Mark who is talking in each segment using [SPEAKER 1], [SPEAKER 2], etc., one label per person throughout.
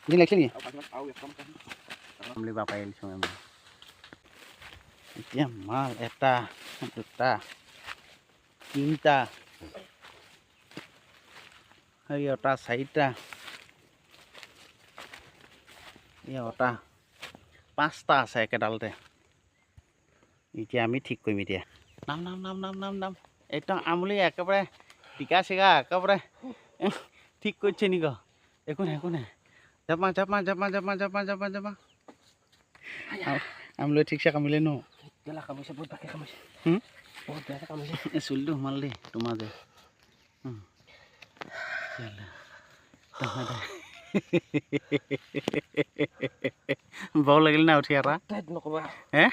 [SPEAKER 1] দিন লাগিছে নেকি আমলি বাপাই আহিছোঁ আমি এতিয়া মাল এটা দুটা তিনিটা এটা চাৰিটা এটা পাঁচটা আছে একেডালতে এতিয়া আমি ঠিক কৰিম এতিয়া নাম নাম নাম নাম নাম নাম একদম আমলি একেবাৰে টিকা চিগা একেবাৰে ঠিক কৰিছে নেকি একো নাই জাপা জাপা জাপা জাপা জাপা জাপা জাপা আমলৈ ঠিকছে কামিলে ন চুলিটো সোমাল দেই তোমাৰ যে বৰ লাগিল না উঠি এটা হে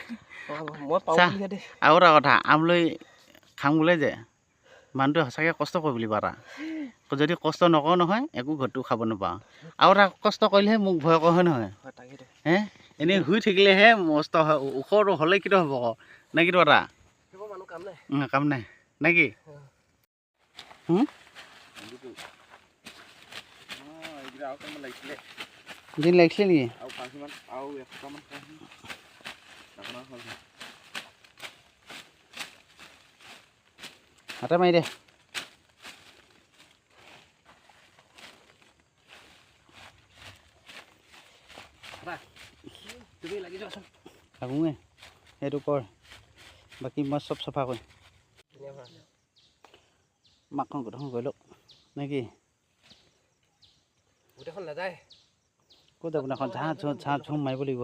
[SPEAKER 1] আৰু এটা কথা আমলৈ খাম বোলে যে মানুহটোৱে সঁচাকৈ কষ্ট কৰে বুলি পাৰা যদি কষ্ট নকৰোঁ নহয় একো ঘৰটো খাব নাপাওঁ আৰু এটা কষ্ট কৰিলেহে মোক ভয় কৰে হয় নহয় হে এনেই শুই থাকিলেহে মস্ত হয় ওখটো হ'লে কিটো হ'ব আকৌ নে কিটো এটা কাম নাই নে কি দিন লাগিছিলে নেকি হাতে মাৰি দে থাকোঁগে সেইটো কৰ বাকী মই চব চাফা কৰিম মাকখন গোটেইখন গৈ লওক নে কি গোটেইখন নাযায় ক'ত যাব এখন ঝাঁ ঝুম মাৰিব লাগিব